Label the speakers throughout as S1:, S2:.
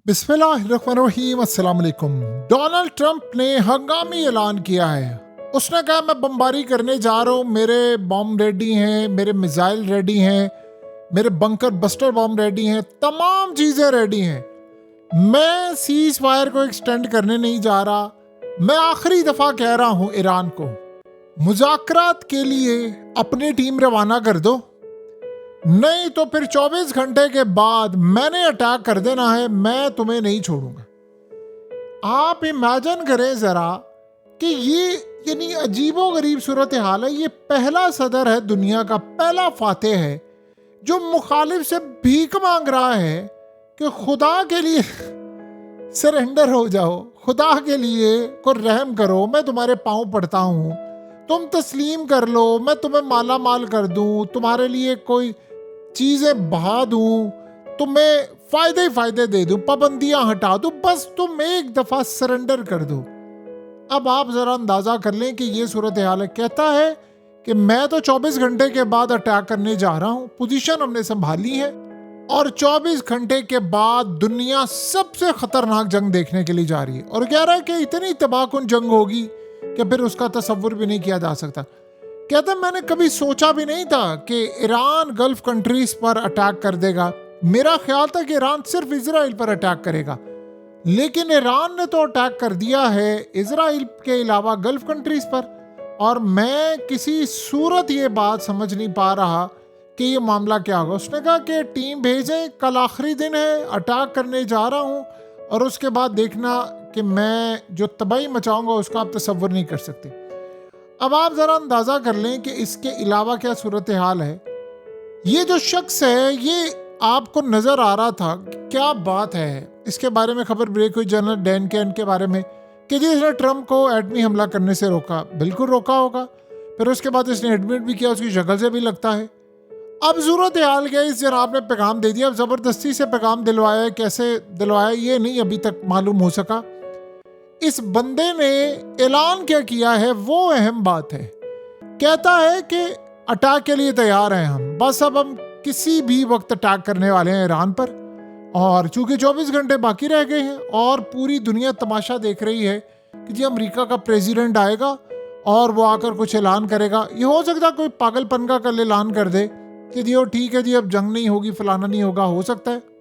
S1: बिस्मिल्लाहिर्रहमानिर्रहीम, अस्सलाम वालेकुम। डोनाल्ड ट्रंप ने हंगामी ऐलान किया है। उसने कहा मैं बमबारी करने जा रहा हूँ, मेरे बम रेडी हैं, मेरे मिसाइल रेडी हैं, मेरे बंकर बस्टर बम रेडी हैं, तमाम चीज़ें रेडी हैं। मैं सीज फायर को एक्सटेंड करने नहीं जा रहा। मैं आखिरी दफ़ा कह रहा हूँ ईरान को, मुज़ाकरात के लिए अपनी टीम रवाना कर दो, नहीं तो फिर 24 घंटे के बाद मैंने अटैक कर देना है, मैं तुम्हें नहीं छोड़ूंगा। आप इमेजिन करें जरा कि ये यानी अजीबो गरीब सूरत हाल है। ये पहला सदर है, दुनिया का पहला फातेह है जो मुखालिफ से भीख मांग रहा है कि खुदा के लिए सरेंडर हो जाओ, खुदा के लिए को रहम करो, मैं तुम्हारे पांव पड़ता हूं, तुम तस्लीम कर लो, मैं तुम्हें माला माल कर दूं, तुम्हारे लिए कोई चीजें बहा दूं, तुम्हें फायदे ही फायदे दे दूं, पाबंदियां हटा दूं, बस तुम एक दफा सरेंडर कर दो। अब आप जरा अंदाजा कर लें कि ये सूरत हाल है। कहता है कि मैं तो 24 घंटे के बाद अटैक करने जा रहा हूं, पोजीशन हमने संभाली है और 24 घंटे के बाद दुनिया सबसे खतरनाक जंग देखने के लिए जा रही है। और कह रहा है कि इतनी तबाहकुन जंग होगी कि फिर उसका तसव्वुर भी नहीं किया जा सकता। कहता मैंने कभी सोचा भी नहीं था कि ईरान गल्फ कंट्रीज पर अटैक कर देगा। मेरा ख्याल था कि ईरान सिर्फ इजराइल पर अटैक करेगा, लेकिन ईरान ने तो अटैक कर दिया है इजराइल के अलावा गल्फ कंट्रीज पर। और मैं किसी सूरत ये बात समझ नहीं पा रहा कि ये मामला क्या होगा। उसने कहा कि टीम भेजें, कल आखिरी दिन है, अटैक करने जा रहा हूँ और उसके बाद देखना कि मैं जो तबाही मचाऊंगा उसका आप तसव्वुर नहीं कर सकते। अब आप जरा अंदाजा कर लें कि इसके अलावा क्या सूरत हाल है। ये जो शख्स है ये आपको नजर आ रहा था, क्या बात है। इसके बारे में खबर ब्रेक हुई जनरल डैन कैन के बारे में कि जी इसने ट्रंप को एटमी हमला करने से रोका। बिल्कुल रोका होगा। फिर उसके बाद इसने एडमिट भी किया, उसकी शक्ल से भी लगता है। अब सूरत हाल क्या, इस जनाब ने पैगाम दे दिया, अब जबरदस्ती से पैगाम दिलवाया, कैसे दिलवाया ये नहीं अभी तक मालूम हो सका। इस बंदे ने ऐलान क्या किया है वो अहम बात है। कहता है कि अटैक के लिए तैयार हैं हम, बस अब हम किसी भी वक्त अटैक करने वाले हैं ईरान पर। और चूंकि 24 घंटे बाकी रह गए हैं और पूरी दुनिया तमाशा देख रही है कि जी अमेरिका का प्रेसिडेंट आएगा और वो आकर कुछ ऐलान करेगा। ये हो सकता है कोई पागलपन का कल ऐलान कर दे कि जी ओ ठीक है जी अब जंग नहीं होगी, फलाना नहीं होगा, हो सकता है।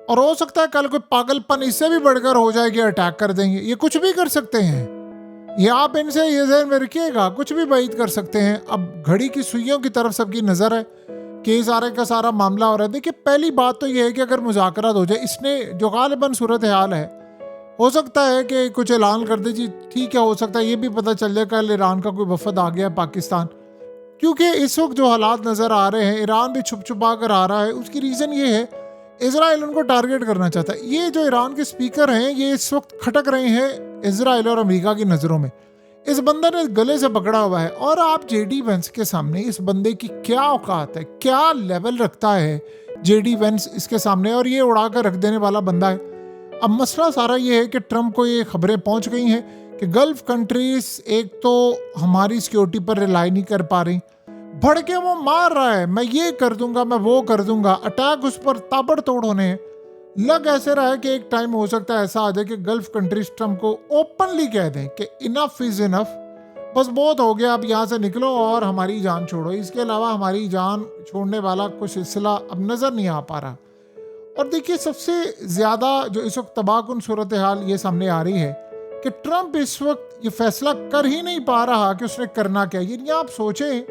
S1: और हो सकता है कल कोई पागलपन इससे भी बढ़कर हो जाए कि अटैक कर देंगे। ये कुछ भी कर सकते हैं। ये आप इनसे ये ज़हन में रखिएगा, कुछ भी बात कर सकते हैं। अब घड़ी की सुइयों की तरफ सबकी नज़र है कि सारे का सारा मामला हो रहा है। देखिए पहली बात तो ये है कि अगर मुज़ाकरात हो जाए, इसने जो गालिबन सूरत हाल है, हो सकता है कि कुछ ऐलान कर दे जी ठीक है, हो सकता है ये भी पता चल जाए कल ईरान का कोई वफद आ गया पाकिस्तान। क्योंकि इस वक्त जो हालात नज़र आ रहे हैं, ईरान भी छुप छुपा कर आ रहा है। उसकी रीज़न ये है इजराइल उनको टारगेट करना चाहता है। ये जो ईरान के स्पीकर हैं ये इस वक्त खटक रहे हैं इजराइल और अमेरिका की नज़रों में। इस बंदे ने गले से पकड़ा हुआ है। और आप जेडी वेंस के सामने इस बंदे की क्या औकात है, क्या लेवल रखता है जेडी वेंस इसके सामने, और ये उड़ा कर रख देने वाला बंदा है। अब मसला सारा ये है कि ट्रंप को ये खबरें पहुंच गई हैं कि गल्फ कंट्रीज एक तो हमारी सिक्योरिटी पर रिलाई नहीं कर पा रही, भड़ के वो मार रहा है, मैं ये कर दूंगा, मैं वो कर दूंगा, अटैक उस पर ताबड़तोड़ होने हैं। लग ऐसे रहा है कि एक टाइम हो सकता है ऐसा आ जाए कि गल्फ कंट्रीज ट्रंप को ओपनली कह दें कि इनफ इज इनफ, बस बहुत हो गया, अब यहाँ से निकलो और हमारी जान छोड़ो। इसके अलावा हमारी जान छोड़ने वाला कुछ सिलसिला अब नज़र नहीं आ पा रहा। और देखिए सबसे ज़्यादा जो इस वक्त तबाहकुन सूरत हाल ये सामने आ रही है कि ट्रंप इस वक्त ये फैसला कर ही नहीं पा रहा कि उसने करना क्या। ये आप सोचें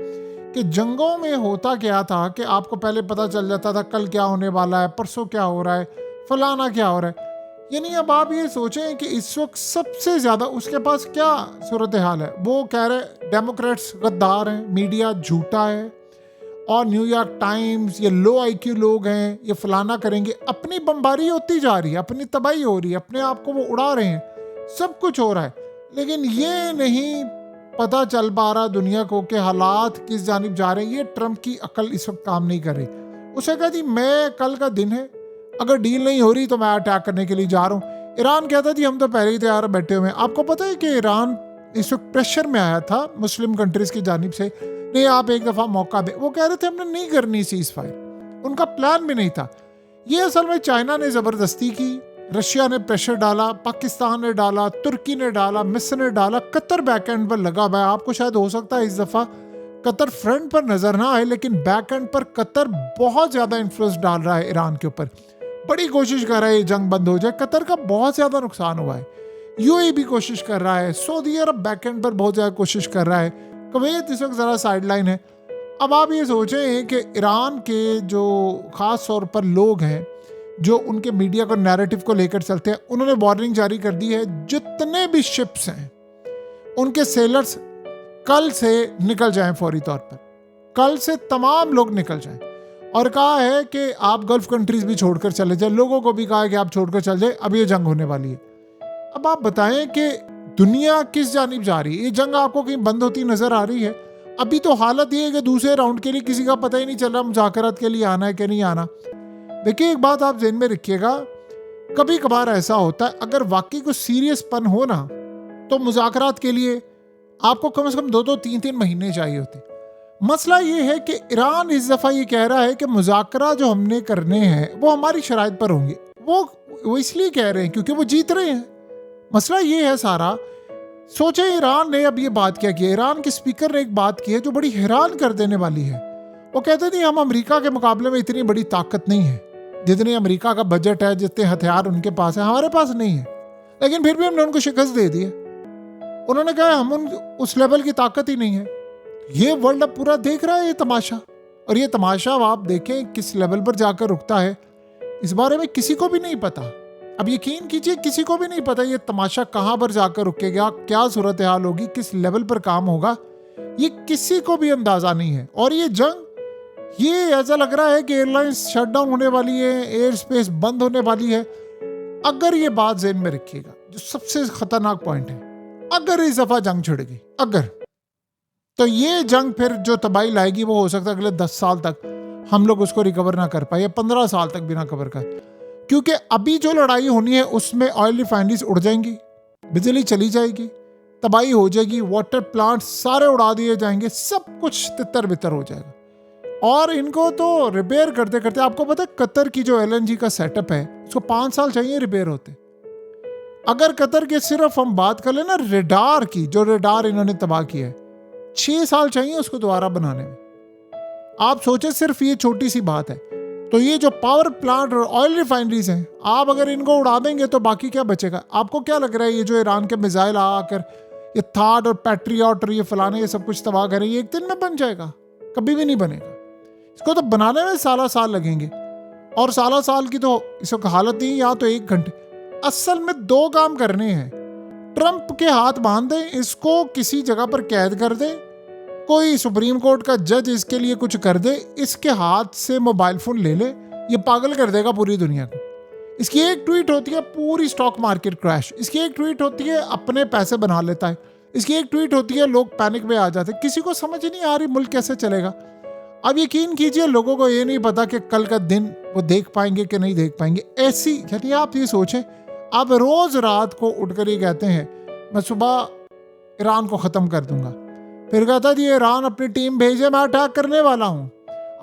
S1: कि जंगों में होता क्या था कि आपको पहले पता चल जाता था कल क्या होने वाला है, परसों क्या हो रहा है, फलाना क्या हो रहा है। यानी अब आप ये सोचें कि इस वक्त सबसे ज़्यादा उसके पास क्या सूरत हाल है। वो कह रहे डेमोक्रेट्स गद्दार हैं, मीडिया झूठा है और न्यूयॉर्क टाइम्स ये लो IQ लोग हैं, ये फलाना करेंगे। अपनी बमबारी होती जा रही है, अपनी तबाही हो रही है, अपने आप को वो उड़ा रहे हैं, सब कुछ हो रहा है। लेकिन ये नहीं पता चल पा रहा दुनिया को कि हालात किस जानिब जा रहे हैं। ये ट्रंप की अकल इस वक्त काम नहीं कर रही। उसे कहा जी मैं कल का दिन है, अगर डील नहीं हो रही तो मैं अटैक करने के लिए जा रहा हूँ। ईरान कहता जी हम तो पहले ही तैयार बैठे हुए हैं। आपको पता है कि ईरान इस वक्त प्रेशर में आया था मुस्लिम कंट्रीज की जानिब से, नहीं आप एक दफ़ा मौका दें। वो कह रहे थे हमने नहीं करनी सीज फायर, उनका प्लान भी नहीं था। ये असल में चाइना ने ज़बरदस्ती की रशिया ने प्रेशर डाला, पाकिस्तान ने डाला, तुर्की ने डाला, मिस्र ने डाला, कतर बैक एंड पर लगा हुआ है। आपको शायद हो सकता है इस दफा कतर फ्रंट पर नजर ना आए, लेकिन बैक एंड पर कतर बहुत ज्यादा इन्फ्लुएंस डाल रहा है ईरान के ऊपर। बड़ी कोशिश कर रहा है ये जंग बंद हो जाए। कतर का बहुत ज्यादा नुकसान हुआ है। यूएई भी कोशिश कर रहा है, सऊदी अरब बैक एंड पर बहुत ज्यादा कोशिश कर रहा है, कुवैत इस वक्त जरा साइडलाइन है। अब आप ये सोचें कि ईरान के जो खास तौर पर लोग हैं जो उनके मीडिया को नैरेटिव को लेकर चलते हैं, उन्होंने वार्निंग जारी कर दी है जितने भी शिप्स हैं उनके सेलर्स कल से निकल जाएं, फौरी तौर पर कल से तमाम लोग निकल जाएं। और कहा है कि आप गल्फ कंट्रीज भी छोड़कर चले जाएं, लोगों को भी कहा है कि आप छोड़कर चले जाएं, अब ये जंग होने वाली है। अब आप बताएं कि दुनिया किस जानिब जा रही है? ये जंग आपको कहीं बंद होती नजर आ रही है? अभी तो हालत ये है कि दूसरे राउंड के लिए किसी का पता ही नहीं चल रहा मुज़ाकरात के लिए आना है कि नहीं आना। देखिए, एक बात आप ज़हन में रखिएगा, कभी कभार ऐसा होता है अगर वाकई कुछ सीरियसपन हो ना तो मुज़ाकरात के लिए आपको कम से कम 2-3 महीने चाहिए होते। मसला ये है कि ईरान इस दफ़ा ये कह रहा है कि मुज़ाकरा जो हमने करने हैं वो हमारी शराइत पर होंगे। वो इसलिए कह रहे हैं क्योंकि वो जीत रहे हैं। मसला ये है सारा। सोचे ईरान ने अब ये बात क्या की है, ईरान के स्पीकर ने एक बात की है जो बड़ी हैरान कर देने वाली है। वो कहते नहीं, हम अमेरिका के मुकाबले में इतनी बड़ी ताकत नहीं है, जितनी अमेरिका का बजट है, जितने हथियार उनके पास है हमारे पास नहीं है, लेकिन फिर भी हमने उनको शिकस्त दे दी है। उन्होंने कहा हम उस लेवल की ताकत ही नहीं है। ये वर्ल्ड अब पूरा देख रहा है ये तमाशा, और ये तमाशा आप देखें किस लेवल पर जाकर रुकता है, इस बारे में किसी को भी नहीं पता। अब यकीन कीजिए, किसी को भी नहीं पता ये तमाशा कहाँ पर जाकर रुकेगा, क्या सूरत हाल होगी, किस लेवल पर काम होगा, ये किसी को भी अंदाजा नहीं है। और ये जंग, ये ऐसा लग रहा है कि एयरलाइंस शटडाउन होने वाली है, एयर स्पेस बंद होने वाली है। अगर ये बात ज़हन में रखिएगा, जो सबसे खतरनाक पॉइंट है, अगर इस दफा जंग छिड़ गई, अगर, तो ये जंग फिर जो तबाही लाएगी वो हो सकता है अगले 10 साल तक हम लोग उसको रिकवर ना कर पाए, या 15 साल तक भी ना कवर कर। क्योंकि अभी जो लड़ाई होनी है उसमें ऑयल रिफाइनरीज उड़ जाएंगी, बिजली चली जाएगी, तबाही हो जाएगी, वाटर प्लांट सारे उड़ा दिए जाएंगे, सब कुछ तितर बितर हो जाएगा। और इनको तो रिपेयर करते करते, आपको पता है कतर की जो LNG का सेटअप है उसको 5 साल चाहिए रिपेयर होते। अगर कतर के सिर्फ हम बात कर लेना रेडार की, जो रेडार इन्होंने तबाह किया है, 6 साल चाहिए उसको दोबारा बनाने में। आप सोचे सिर्फ ये छोटी सी बात है। तो ये जो पावर प्लांट और ऑयल रिफाइनरीज हैं, आप अगर इनको उड़ा देंगे तो बाकी क्या बचेगा? आपको क्या लग रहा है ये जो ईरान के मिसाइल आकर ये थाड और पैट्रियट और ये फलाने ये सब कुछ तबाह करें, ये एक दिन में बन जाएगा? कभी भी नहीं बनेगा। इसको तो बनाने में साल लगेंगे, और साल की तो इस वक्त हालत नहीं, या तो 1 घंटे। असल में 2 काम करने हैं। ट्रंप के हाथ बांध दें, इसको किसी जगह पर कैद कर दें, कोई सुप्रीम कोर्ट का जज इसके लिए कुछ कर दे, इसके हाथ से मोबाइल फोन ले ले, ये पागल कर देगा पूरी दुनिया को। इसकी एक ट्वीट होती है पूरी स्टॉक मार्केट क्रैश, इसकी एक ट्वीट होती है अपने पैसे बना लेता है, इसकी एक ट्वीट होती है लोग पैनिक में आ जाते हैं। किसी को समझ नहीं आ रही मुल्क कैसे चलेगा। अब यकीन कीजिए, लोगों को ये नहीं पता कि कल का दिन वो देख पाएंगे कि नहीं देख पाएंगे। ऐसी, यानी आप ये सोचें, आप रोज रात को उठकर ये कहते हैं मैं सुबह ईरान को ख़त्म कर दूंगा, फिर कहता जी ईरान अपनी टीम भेजे, मैं अटैक करने वाला हूं,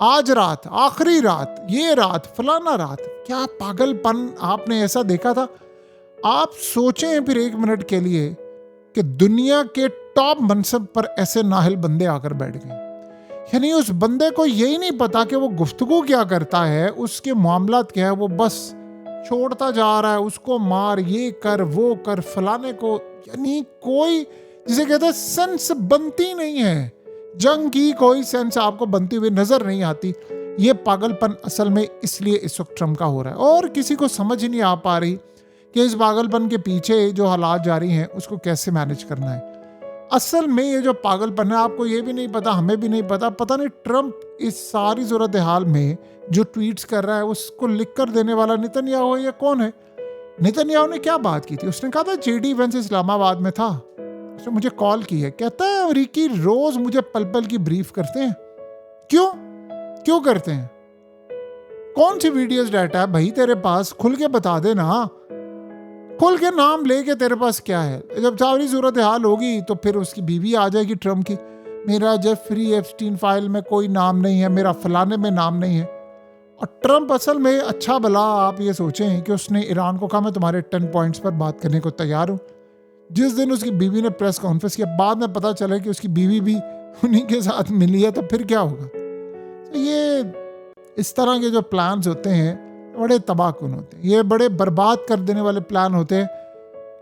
S1: आज रात, आखिरी रात, ये रात, फलाना रात। क्या पागलपन आपने ऐसा देखा था? आप सोचें फिर 1 मिनट के लिए कि दुनिया के टॉप मनसब पर ऐसे नाहल बंदे आकर बैठ गए। यानी उस बंदे को यही नहीं पता कि वो गुफ्तगू क्या करता है, उसके मामलात क्या है, वो बस छोड़ता जा रहा है, उसको मार, ये कर, वो कर, फलाने को। यानी कोई, जिसे कहते हैं, सेंस बनती नहीं है। जंग की कोई सेंस आपको बनती हुई नजर नहीं आती। ये पागलपन असल में इसलिए इस वक्त ट्रम्प का हो रहा है, और किसी को समझ ही नहीं आ पा रही कि इस पागलपन के पीछे जो हालात जारी हैं उसको कैसे मैनेज करना है। असल में ये जो पागलपन है, आपको ये भी नहीं पता, हमें भी नहीं पता नहीं ट्रम्प इस सारी सूरत हाल में जो ट्वीट्स कर रहा है उसको लिख कर देने वाला नेतन्याहू है या कौन है? नेतन्याहू ने क्या बात की थी? उसने कहा था JD वेंस इस्लामाबाद में था, उसने मुझे कॉल की है, कहता है अमरीकी रोज मुझे पल पल की ब्रीफ करते हैं। क्यों करते हैं? कौन सी वीडियोस डाटा है भाई तेरे पास? खुल के बता दे ना, खुल के नाम लेके तेरे पास क्या है। जब सारी सूरत हाल होगी तो फिर उसकी बीवी आ जाएगी ट्रम्प की, मेरा जेफरी एप्स्टीन फाइल में कोई नाम नहीं है, मेरा फलाने में नाम नहीं है। और ट्रंप असल में अच्छा भला आप ये सोचें कि उसने ईरान को कहा मैं तुम्हारे 10 पॉइंट्स पर बात करने को तैयार हूँ। जिस दिन उसकी बीवी ने प्रेस कॉन्फ्रेंस किया, बाद में पता चला कि उसकी बीवी भी उन्हीं के साथ मिली है, तो फिर क्या होगा? तो ये इस तरह के जो प्लान्स होते हैं बड़े तबाहकुन होते हैं, ये बड़े बर्बाद कर देने वाले प्लान होते हैं।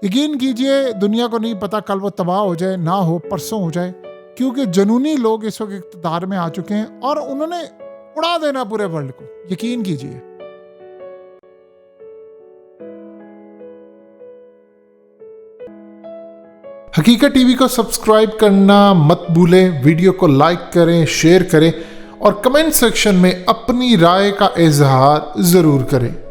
S1: यकीन कीजिए दुनिया को नहीं पता कल वो तबाह हो जाए, ना हो परसों हो जाए, क्योंकि जुनूनी लोग इस वक्त इक़्तिदार में आ चुके हैं और उन्होंने उड़ा देना पूरे वर्ल्ड को, यकीन कीजिए। हकीकत टीवी को सब्सक्राइब करना मत भूलें, वीडियो को लाइक करें, शेयर करें और कमेंट सेक्शन में अपनी राय का इजहार जरूर करें।